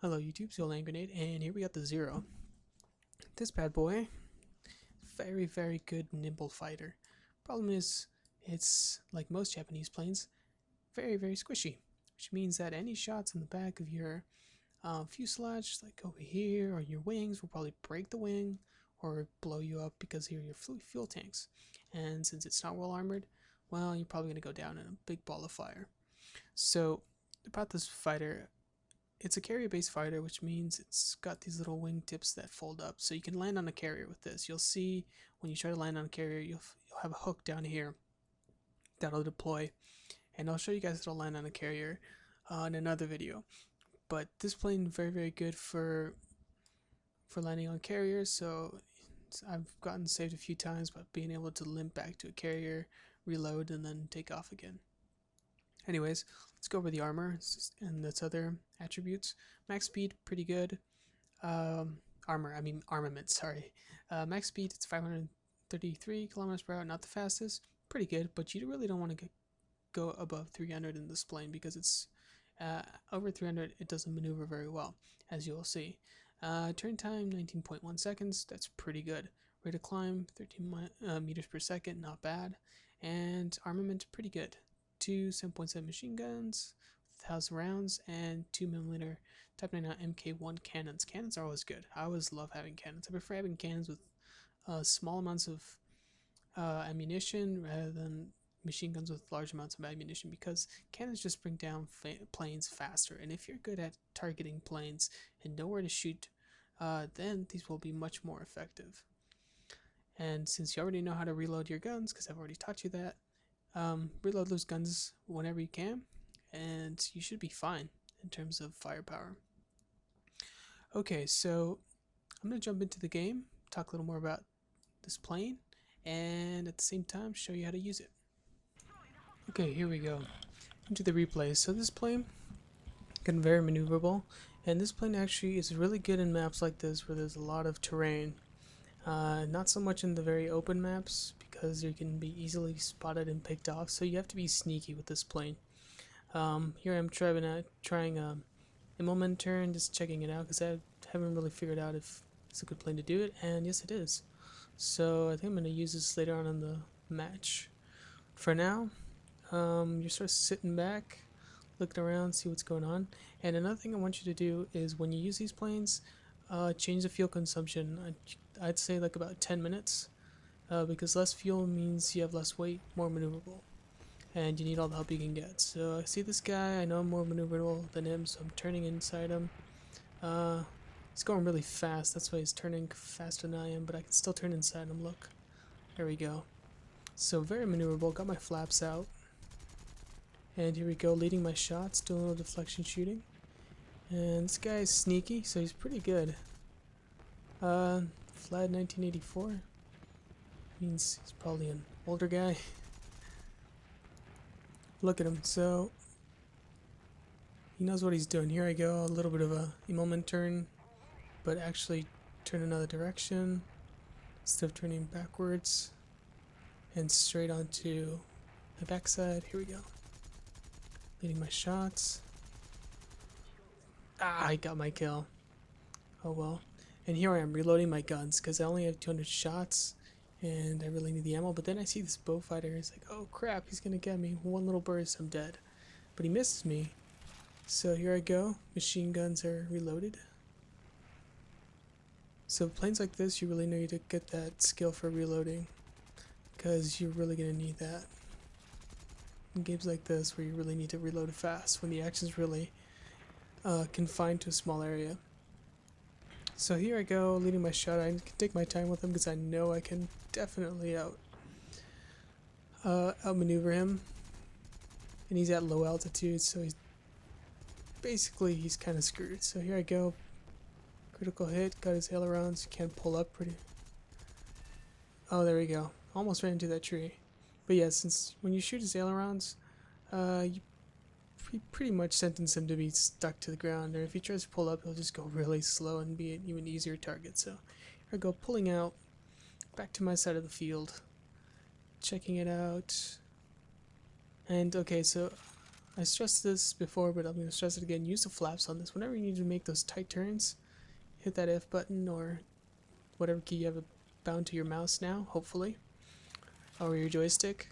Hello YouTube, it's Land Grenade, and here we got the Zero. This bad boy, very good nimble fighter. Problem is, it's like most Japanese planes, very squishy, which means that any shots in the back of your fuselage, like over here, or your wings, will probably break the wing or blow you up because here are your fuel tanks. And since it's not well armored, well, you're probably going to go down in a big ball of fire. So, about this fighter, it's a carrier-based fighter, which means it's got these little wingtips that fold up, so you can land on a carrier with this. You'll see when you try to land on a carrier, you'll have a hook down here that'll deploy, and I'll show you guys how to land on a carrier in another video. But this plane very good for landing on carriers, so I've gotten saved a few times by being able to limp back to a carrier, reload, and then take off again. Anyways, let's go over the armor and its other attributes. Max speed, pretty good. Armament, sorry. Max speed, it's 533 kilometers per hour, not the fastest. Pretty good, but you really don't want to go above 300 in this plane because it's over 300, it doesn't maneuver very well, as you will see. Turn time, 19.1 seconds, that's pretty good. Rate of climb, 13 meters per second, not bad. And armament, pretty good. Two 7.7 machine guns, 1,000 rounds, and 2mm Type 99 Mk1 cannons. Cannons are always good. I always love having cannons. I prefer having cannons with small amounts of ammunition rather than machine guns with large amounts of ammunition, because cannons just bring down planes faster. And if you're good at targeting planes and know where to shoot, then these will be much more effective. And since you already know how to reload your guns, because I've already taught you that, reload those guns whenever you can, and you should be fine in terms of firepower. Okay, so I'm going to jump into the game, talk a little more about this plane, and at the same time show you how to use it. Okay, here we go into the replay. So this plane can very maneuverable, and this plane actually is really good in maps like this where there's a lot of terrain. Not so much in the very open maps because you can be easily spotted and picked off, so you have to be sneaky with this plane. Here I'm trying a moment turn, just checking it out because I haven't really figured out if it's a good plane to do it, and yes it is. So I think I'm going to use this later on in the match. For now, you're sort of sitting back, looking around, see what's going on. And another thing I want you to do is when you use these planes, change the fuel consumption. I'd say like about 10 minutes, because less fuel means you have less weight, more maneuverable, and you need all the help you can get. So I see this guy, I know I'm more maneuverable than him, so I'm turning inside him. He's going really fast, that's why he's turning faster than I am, but I can still turn inside him, look. There we go. So very maneuverable, got my flaps out. And here we go, leading my shots, doing a little deflection shooting. And this guy is sneaky, so he's pretty good. Flat 1984 means he's probably an older guy. Look at him, so he knows what he's doing. Here I go, a little bit of a moment turn, but actually turn another direction instead of turning backwards and straight onto the backside. Here we go, leading my shots. I got my kill. Oh well. And here I am reloading my guns because I only have 200 shots and I really need the ammo. But then I see this bow fighter. It's like, oh crap, he's gonna get me. One little burst, I'm dead. But he misses me. So here I go. Machine guns are reloaded. So planes like this, you really need to get that skill for reloading because you're really gonna need that. In games like this where you really need to reload fast when the action's really confined to a small area. So here I go, leading my shot. I can take my time with him because I know I can definitely outmaneuver him. And he's at low altitude, so he's kind of screwed. So here I go, critical hit, got his ailerons, can't pull up pretty. Oh, there we go. Almost ran into that tree. But yeah, since when you shoot his ailerons, you pretty much sentence him to be stuck to the ground, or if he tries to pull up, he'll just go really slow and be an even easier target. So here I go, pulling out, back to my side of the field, checking it out. And okay, so I stressed this before, but I'm going to stress it again. Use the flaps on this. Whenever you need to make those tight turns, hit that F button or whatever key you have bound to your mouse now, hopefully, or your joystick,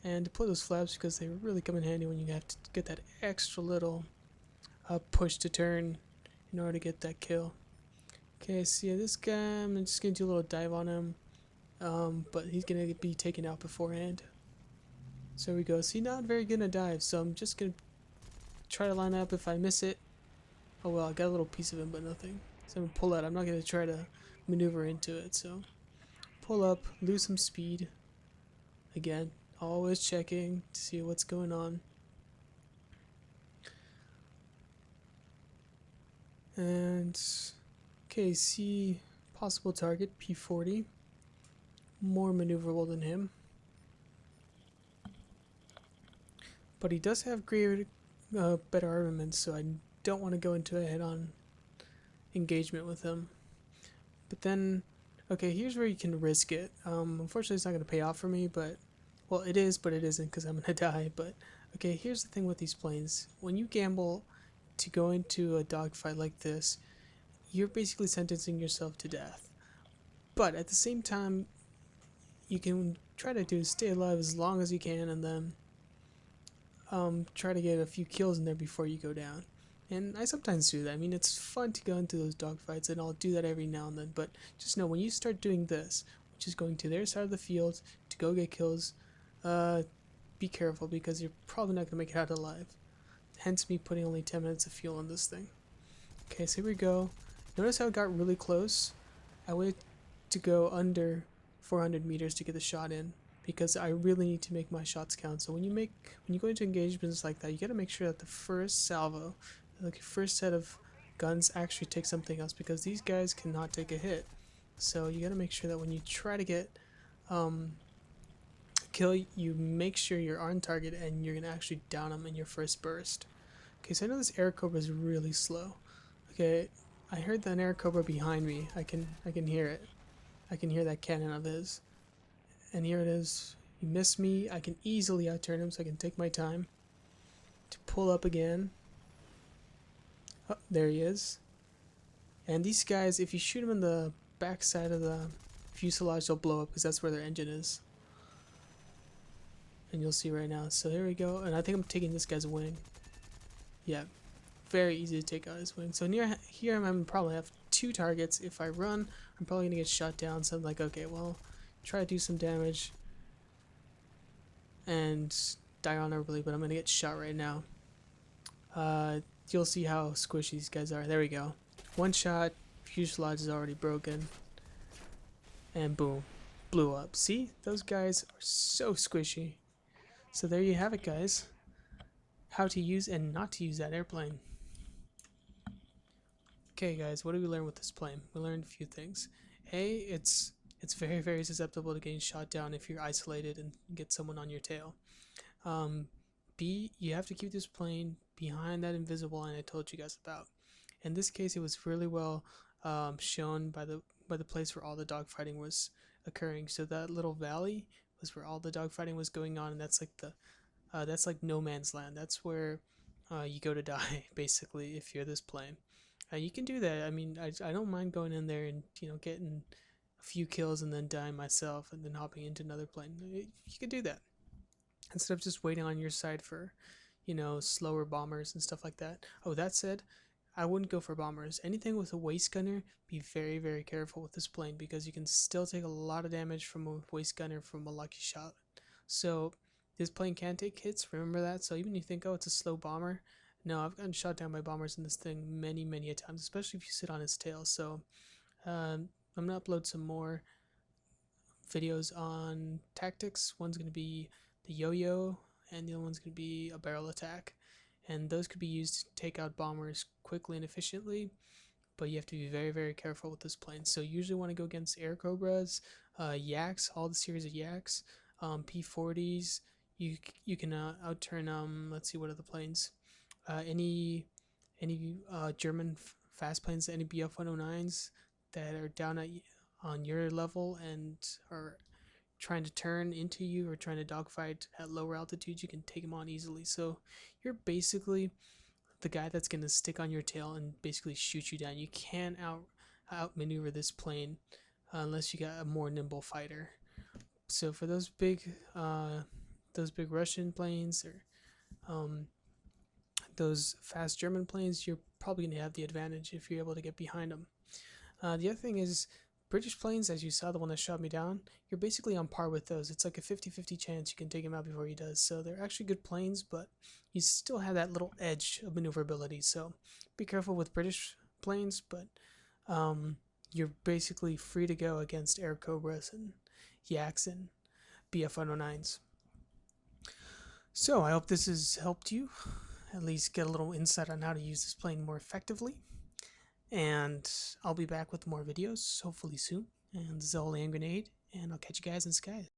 and deploy those flaps because they really come in handy when you have to get that extra little push to turn in order to get that kill. Okay, so yeah, this guy, I'm just going to do a little dive on him, but he's going to be taken out beforehand. So there we go. See, not very good at dive, so I'm just going to try to line up. If I miss it, oh well, I got a little piece of him, but nothing. So I'm going to pull out. I'm not going to try to maneuver into it, so pull up, lose some speed. Again, always checking to see what's going on. And, okay, see possible target, P40. More maneuverable than him. But he does have greater, better armaments, so I don't want to go into a head-on engagement with him. But then, okay, here's where you can risk it. Unfortunately, it's not going to pay off for me, but, well, it is, but it isn't because I'm going to die. But, okay, here's the thing with these planes. When you gamble to go into a dogfight like this, you're basically sentencing yourself to death. But at the same time, you can try to stay alive as long as you can, and then try to get a few kills in there before you go down. And I sometimes do that. I mean, it's fun to go into those dogfights, and I'll do that every now and then. But just know, when you start doing this, which is going to their side of the field to go get kills, be careful because you're probably not going to make it out alive. Hence me putting only 10 minutes of fuel on this thing. Okay, so here we go. Notice how it got really close? I waited to go under 400 meters to get the shot in, because I really need to make my shots count. So when you go into engagements like that, you got to make sure that the first salvo, like your first set of guns, actually take something else, because these guys cannot take a hit. So you got to make sure that when you try to get a kill, you make sure you're on target and you're gonna actually down them in your first burst. Okay, so I know this air cobra is really slow. Okay, I heard an air cobra behind me. I can hear it. I can hear that cannon of his. And here it is. He missed me. I can easily outturn him, so I can take my time to pull up again. Oh, there he is. And these guys, if you shoot them in the back side of the fuselage, they'll blow up because that's where their engine is. And you'll see right now. So there we go. And I think I'm taking this guy's wing. Yeah, very easy to take out his wing. So near here, I'm probably have 2 targets. If I run, I'm probably gonna get shot down. So I'm like, okay, well, try to do some damage and die honorably, but I'm gonna get shot right now. You'll see how squishy these guys are. There we go. One shot, fuselage is already broken, and boom, blew up. See, those guys are so squishy. So there you have it, guys. How to use and not to use that airplane. Okay, guys, what did we learn with this plane? We learned a few things. A, it's very, very susceptible to getting shot down if you're isolated and get someone on your tail. B, you have to keep this plane behind that invisible line I told you guys about. In this case, it was really well shown by the place where all the dogfighting was occurring. So that little valley was where all the dogfighting was going on, and that's like no man's land. That's where you go to die, basically, if you're this plane. You can do that. I mean, I don't mind going in there and getting a few kills and then dying myself and then hopping into another plane. You can do that instead of just waiting on your side for slower bombers and stuff like that. Oh, that said, I wouldn't go for bombers. Anything with a waist gunner, be very, very careful with this plane, because you can still take a lot of damage from a waist gunner from a lucky shot. So this plane can take hits, remember that. So even if you think, oh, it's a slow bomber, no, I've gotten shot down by bombers in this thing many, many a times, especially if you sit on its tail. So I'm gonna upload some more videos on tactics. One's gonna be the yo-yo, and the other one's gonna be a barrel attack, and those could be used to take out bombers quickly and efficiently. But you have to be very, very careful with this plane. So you usually want to go against air cobras, yaks, all the series of yaks, P40s. You can outturn let's see, what are the planes? Any German fast planes, any Bf 109s that are down on your level and are trying to turn into you or trying to dogfight at lower altitudes, you can take him on easily. So you're basically the guy that's going to stick on your tail and basically shoot you down. You can't outmaneuver this plane unless you got a more nimble fighter. So for those big Russian planes or those fast German planes, you're probably going to have the advantage if you're able to get behind them. The other thing is, British planes, as you saw, the one that shot me down, you're basically on par with those. It's like a 50-50 chance you can take him out before he does. So they're actually good planes, but you still have that little edge of maneuverability. So be careful with British planes, but you're basically free to go against Air Cobras and Yaks and BF 109s. So I hope this has helped you at least get a little insight on how to use this plane more effectively. And I'll be back with more videos, hopefully soon. And this is all Land Grenade, and I'll catch you guys in the skies.